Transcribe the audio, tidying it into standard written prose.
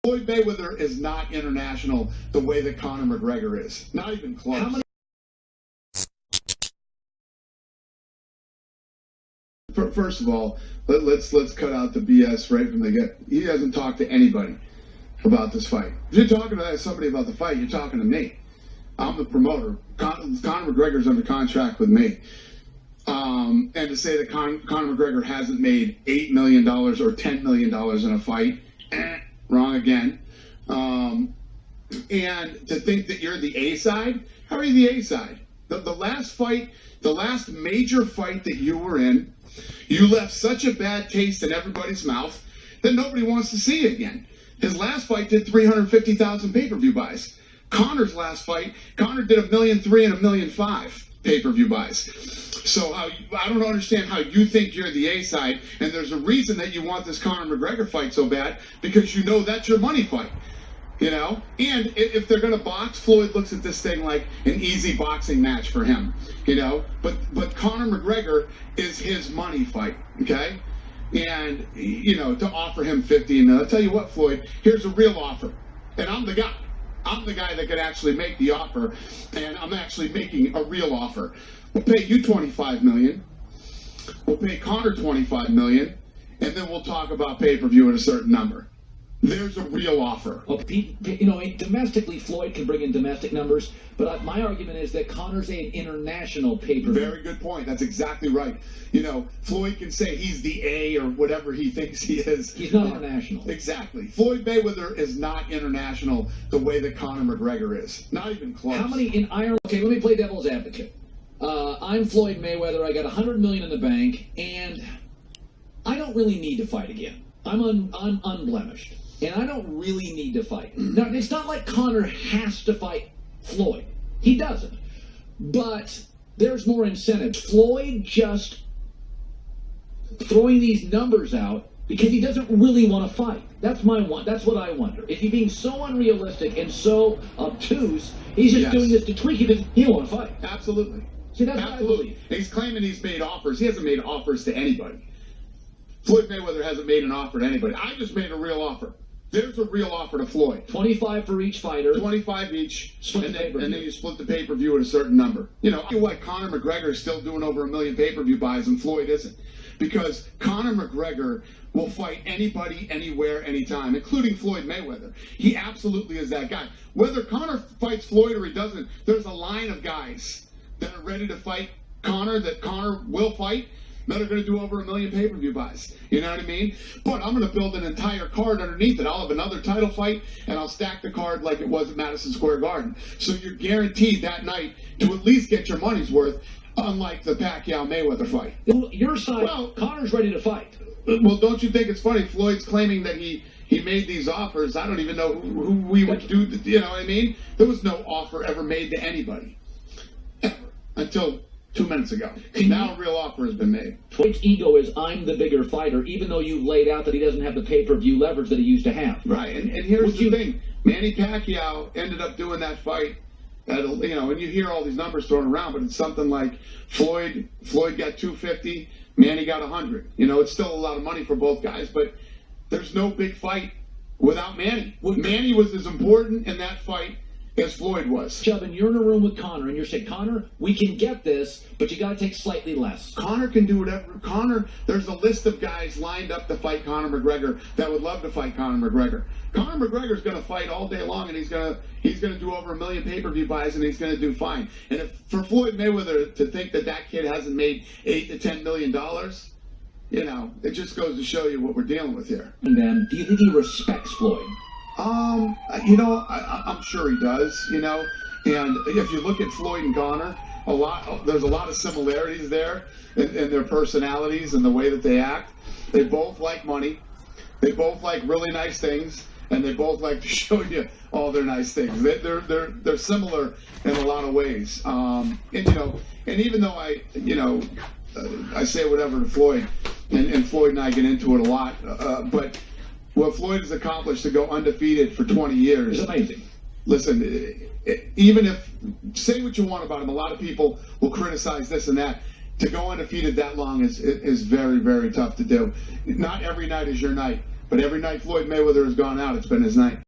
Floyd Mayweather is not international the way that Conor McGregor is. Not even close. First of all, let's cut out the BS right from the get. He hasn't talked to anybody about this fight. If you're talking to somebody about the fight, you're talking to me. I'm the promoter. Conor McGregor's under contract with me. And to say that Conor McGregor hasn't made $8 million or $10 million in a fight, wrong again. And to think that you're the A side, how are you the A side? The last fight, the last major fight that you were in, you left such a bad taste in everybody's mouth that nobody wants to see it again. His last fight did 350,000 pay-per-view buys. Conor's last fight, Conor did 1.3 million and 1.5 million pay-per-view buys. So I don't understand how you think you're the A side, and there's a reason that you want this Conor McGregor fight so bad, because you know that's your money fight. You know? And if they're going to box, Floyd looks at this thing like an easy boxing match for him. You know? But Conor McGregor is his money fight. Okay? And, you know, to offer him 50 and I'll tell you what, Floyd, here's a real offer. And I'm the guy. I'm the guy that could actually make the offer, and I'm actually making a real offer. We'll pay you $25 million. We'll pay Conor $25 million, and then we'll talk about pay-per-view at a certain number. There's a real offer. Well, you know, domestically, Floyd can bring in domestic numbers, but my argument is that Conor's an international pay-per-view. Very good point. That's exactly right. You know, Floyd can say he's the A or whatever he thinks he is. He's not international. Exactly. Floyd Mayweather is not international the way that Conor McGregor is. Not even close. How many in Ireland? Okay, let me play devil's advocate. I'm Floyd Mayweather. I got $100 million in the bank, and I don't really need to fight again. I'm unblemished. And I don't really need to fight. Now, it's not like Conor has to fight Floyd. He doesn't. But there's more incentive. Floyd just throwing these numbers out because he doesn't really want to fight. That's what I wonder. Is he being so unrealistic and so obtuse, he's just doing this to tweak it because he don't want to fight? Absolutely. See, that's what I believe. He's claiming he's made offers. He hasn't made offers to anybody. Floyd Mayweather hasn't made an offer to anybody. I just made a real offer. There's a real offer to Floyd. 25 for each fighter. 25 each, and then you split the pay-per-view at a certain number. You know why Conor McGregor is still doing over 1 million pay-per-view buys and Floyd isn't? Because Conor McGregor will fight anybody, anywhere, anytime, including Floyd Mayweather. He absolutely is that guy. Whether Conor fights Floyd or he doesn't, there's a line of guys that are ready to fight Conor, that Conor will fight, that are going to do over 1 million pay-per-view buys. You know what I mean? But I'm going to build an entire card underneath it. I'll have another title fight, and I'll stack the card like it was at Madison Square Garden. So you're guaranteed that night to at least get your money's worth, unlike the Pacquiao-Mayweather fight. Your side, well, Conor's ready to fight. Well, don't you think it's funny? Floyd's claiming that he made these offers. I don't even know who we would do, you know what I mean? There was no offer ever made to anybody. Ever. Until 2 minutes ago. Now a real offer has been made. Floyd's ego is, I'm the bigger fighter, even though you've laid out that he doesn't have the pay-per-view leverage that he used to have. Right, and here's the thing. Manny Pacquiao ended up doing that fight at, you know, and you hear all these numbers thrown around, but it's something like Floyd got 250, Manny got 100. You know, it's still a lot of money for both guys, but there's no big fight without Manny. Manny was as important in that fight as Floyd was. Chubb, and you're in a room with Conor, and you're saying, Conor, we can get this, but you got to take slightly less. Conor can do whatever. Conor, there's a list of guys lined up to fight Conor McGregor that would love to fight Conor McGregor. Conor McGregor's going to fight all day long, and he's going to do over 1 million pay-per-view buys, and he's going to do fine. And if for Floyd Mayweather to think that kid hasn't made $8 to $10 million, you know, it just goes to show you what we're dealing with here. And then, do you think he respects Floyd? You know, I'm sure he does, you know, and if you look at Floyd and Conor, there's a lot of similarities there in their personalities and the way that they act. They both like money, they both like really nice things, and they both like to show you all their nice things. They're similar in a lot of ways, and you know, and even though I say whatever to Floyd, and Floyd and I get into it a lot, but what Floyd has accomplished to go undefeated for 20 years is amazing. Listen, even if, say what you want about him, a lot of people will criticize this and that. To go undefeated that long is very, very tough to do. Not every night is your night. But every night Floyd Mayweather has gone out, it's been his night.